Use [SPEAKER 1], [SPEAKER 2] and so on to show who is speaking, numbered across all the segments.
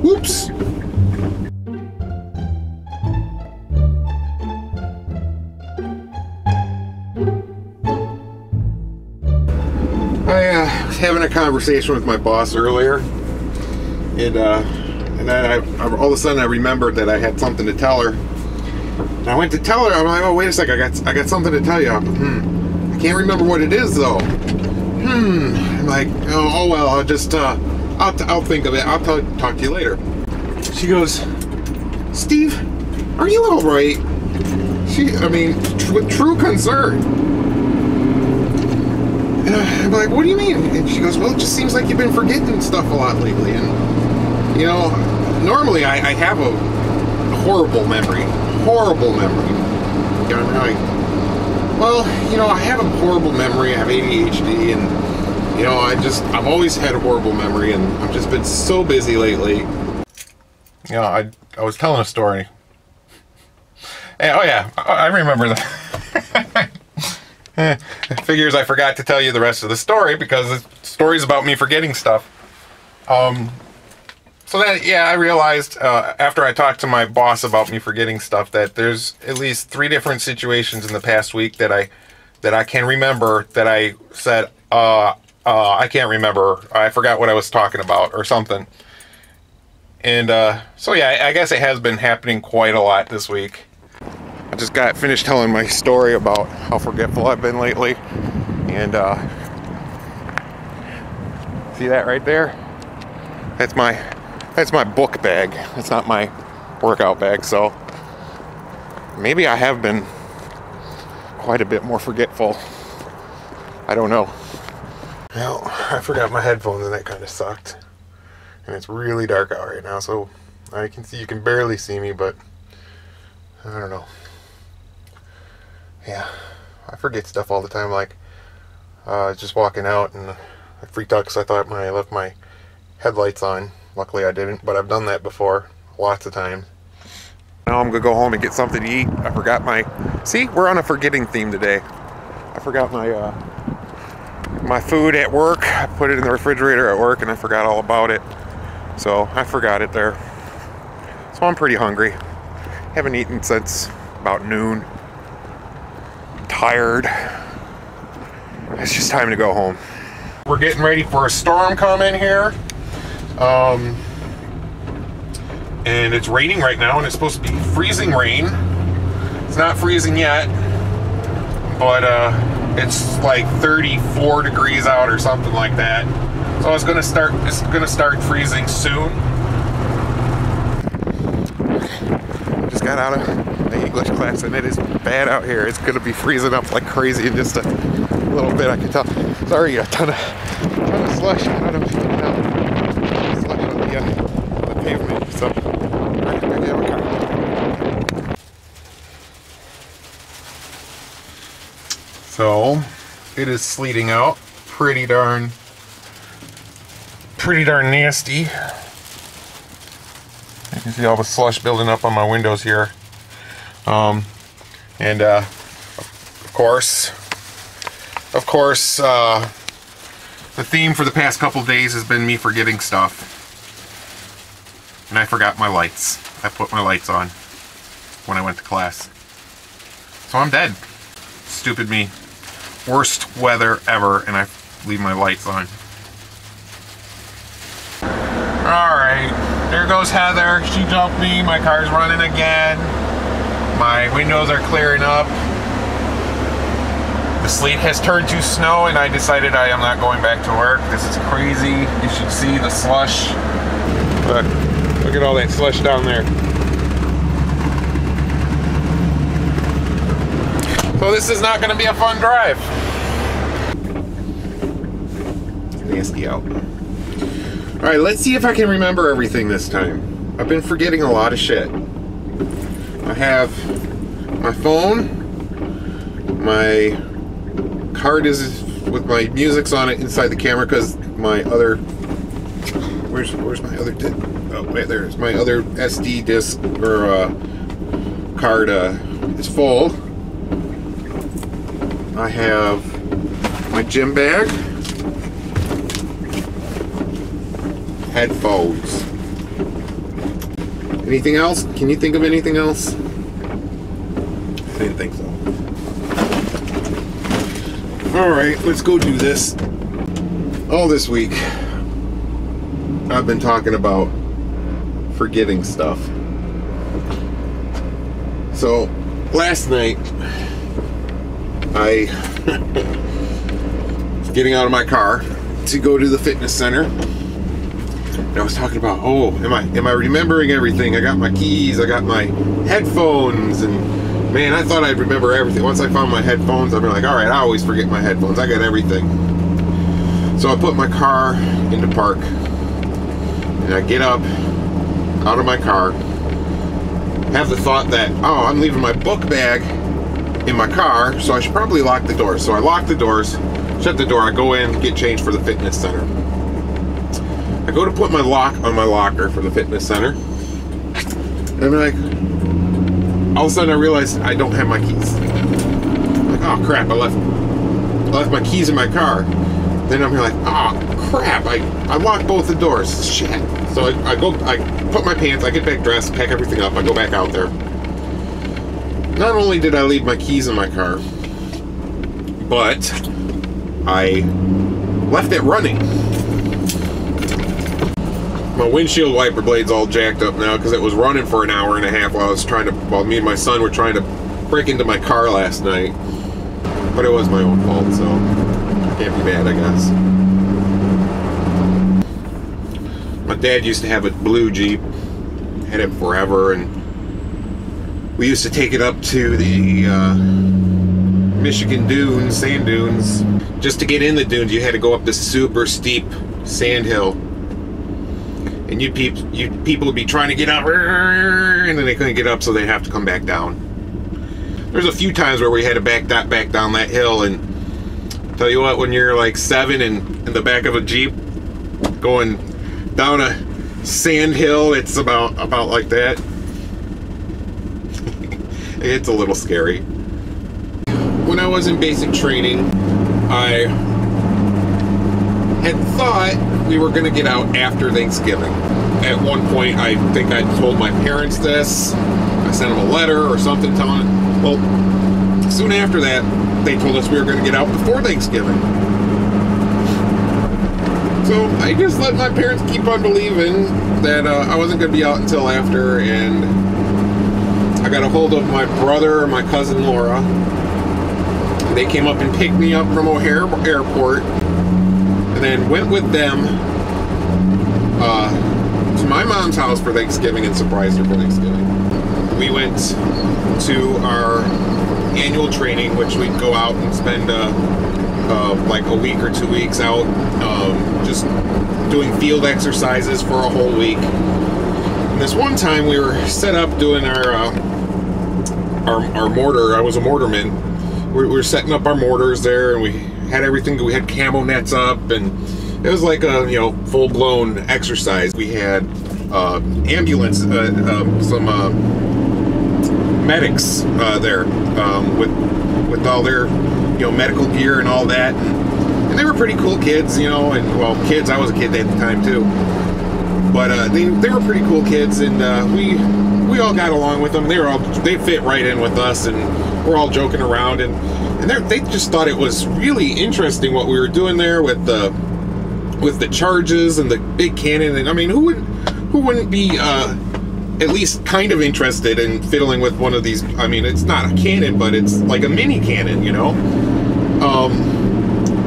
[SPEAKER 1] Whoops! I was having a conversation with my boss earlier, and then I all of a sudden I remembered that I had something to tell her. And I went to tell her. I'm like, oh, wait a sec, I got something to tell you. I can't remember what it is though. I'm like, oh well, I'll just I'll think of it. I'll talk to you later. She goes, Steve, are you all right? With true concern. And I'm like, what do you mean? And she goes, well, it just seems like you've been forgetting stuff a lot lately. And, you know, normally I have a horrible memory. Horrible memory. You know, I have a horrible memory. I have ADHD. And, you know, I've always had a horrible memory. And I've just been so busy lately. You know, I was telling a story. And, oh, yeah, I remember that. Figures I forgot to tell you the rest of the story because the story's about me forgetting stuff. So then, yeah, I realized after I talked to my boss about me forgetting stuff that there's at least 3 different situations in the past week that I can remember that I said, I can't remember. I forgot what I was talking about or something. And so yeah, I guess it has been happening quite a lot this week. I just got finished telling my story about how forgetful I've been lately, and see that right there? That's my book bag. That's not my workout bag, so maybe I have been quite a bit more forgetful. I don't know. Well, I forgot my headphones and that kind of sucked. And it's really dark out right now, so you can barely see me, but I don't know. Yeah, I forget stuff all the time. Like, just walking out and I freaked out because I thought I left my headlights on. Luckily I didn't, but I've done that before lots of times. Now I'm gonna go home and get something to eat. I forgot see, we're on a forgetting theme today. I forgot my food at work. I put it in the refrigerator at work and I forgot all about it. So I forgot it there. So I'm pretty hungry. Haven't eaten since about noon. Tired. It's just time to go home. We're getting ready for a storm coming here. And it's raining right now and it's supposed to be freezing rain. It's not freezing yet, but it's like 34 degrees out or something like that. So it's gonna start freezing soon. Just got out of the English class and it is bad out here. It's gonna be freezing up like crazy in just a little bit, I can tell. Sorry, a ton of slush. I don't know if you can tell. Slush on the pavement. So So it is sleeting out pretty darn nasty. You can see all the slush building up on my windows here. And of course, the theme for the past couple days has been me forgetting stuff. And I forgot my lights. I put my lights on when I went to class. So I'm dead. Stupid me. Worst weather ever, and I leave my lights on. Alright, there goes Heather. She jumped me. My car's running again. My windows are clearing up. The sleet has turned to snow, and I decided I am not going back to work. This is crazy. You should see the slush. Look at all that slush down there. So this is not going to be a fun drive. It's nasty out. Alright, let's see if I can remember everything this time. I've been forgetting a lot of shit. I have my phone. My card is with my music's on it inside the camera because my other... Where's my other... Oh, wait, there's my other SD disc or card is full. I have my gym bag, headphones, Anything else? Can you think of anything else? I didn't think so. Alright, let's go do this. All this week, I've been talking about forgetting stuff. So, last night, I was getting out of my car to go to the fitness center. And I was talking about, oh, am I remembering everything? I got my keys, I got my headphones, and man, I thought I'd remember everything. Once I found my headphones, I'd be like, all right, I always forget my headphones. I got everything. So I put my car into park, and I get up out of my car, have the thought that, oh, I'm leaving my book bag in my car, so I should probably lock the doors. So I lock the doors, shut the door, I go in, get changed for the fitness center. I go to put my lock on my locker for the fitness center, and I'm like, all of a sudden I realize I don't have my keys. I'm like, oh crap, I left my keys in my car. Then I'm like, oh crap, I locked both the doors. Shit. So I put my pants, I get back dressed, pack everything up, I go back out there. Not only did I leave my keys in my car, but I left it running. My windshield wiper blade's all jacked up now because it was running for an hour and a half while me and my son were trying to break into my car last night. But it was my own fault, so can't be mad, I guess. My dad used to have a blue Jeep, had it forever, and we used to take it up to the Michigan dunes, sand dunes. Just to get in the dunes, you had to go up this super steep sand hill. And people would be trying to get up, and then they couldn't get up, so they'd have to come back down. There's a few times where we had to back down that hill, and tell you what, when you're like 7 and in the back of a Jeep going down a sand hill, it's about like that. It's a little scary. When I was in basic training, I had thought we were going to get out after Thanksgiving. At one point, I think I told my parents this. I sent them a letter or something telling them. Well, soon after that, they told us we were going to get out before Thanksgiving. So I just let my parents keep on believing that I wasn't going to be out until after, and I got a hold of my brother and my cousin Laura. They came up and picked me up from O'Hare Airport, and then went with them to my mom's house for Thanksgiving and surprised her for Thanksgiving. We went to our annual training, which we'd go out and spend like a week or 2 weeks out just doing field exercises for a whole week. And this one time we were set up doing our mortar. I was a mortarman. We were setting up our mortars there, and we had everything. We had camo nets up, and it was like a full-blown exercise. We had ambulance, some medics there with all their medical gear and all that, and they were pretty cool kids, and well, kids. I was a kid at the time too, but they were pretty cool kids, and we all got along with them. They fit right in with us, and we're all joking around, and they just thought it was really interesting what we were doing there with the charges and the big cannon. And I mean, who wouldn't be at least kind of interested in fiddling with one of these? I mean, it's not a cannon, but it's like a mini cannon,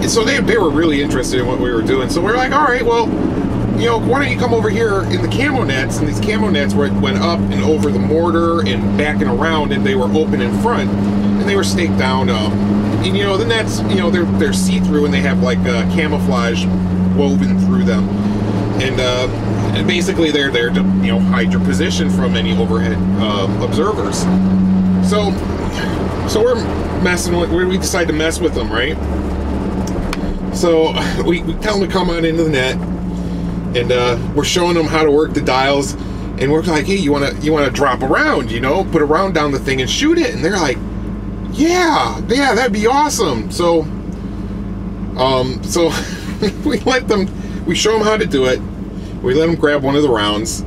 [SPEAKER 1] so they were really interested in what we were doing. So we're like, all right, well, why don't you come over here in the camo nets? And these camo nets went up and over the mortar and back and around, and they were open in front, and they were staked down. And the nets, they're see-through, and they have like camouflage woven through them, and basically they're there to hide your position from any overhead observers. So we're messing with. We decide to mess with them, right? So we tell them to come on into the net. And we're showing them how to work the dials, and we're like, hey, you wanna drop a round, put a round down the thing and shoot it? And they're like, yeah, that'd be awesome. So we show them how to do it. We let them grab one of the rounds,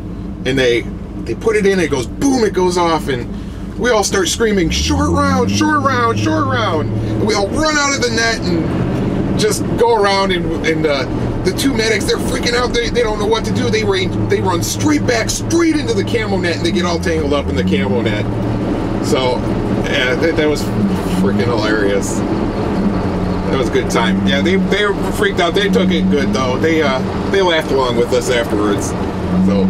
[SPEAKER 1] and they They put it in, it goes boom, it goes off, and we all start screaming, short round, short round, short round. And we all run out of the net and just go around, and the two medics, they're freaking out. They don't know what to do. They run straight back, straight into the camo net, and they get all tangled up in the camo net. So, yeah, that was freaking hilarious. That was a good time. Yeah, they were freaked out. They took it good though. They laughed along with us afterwards. So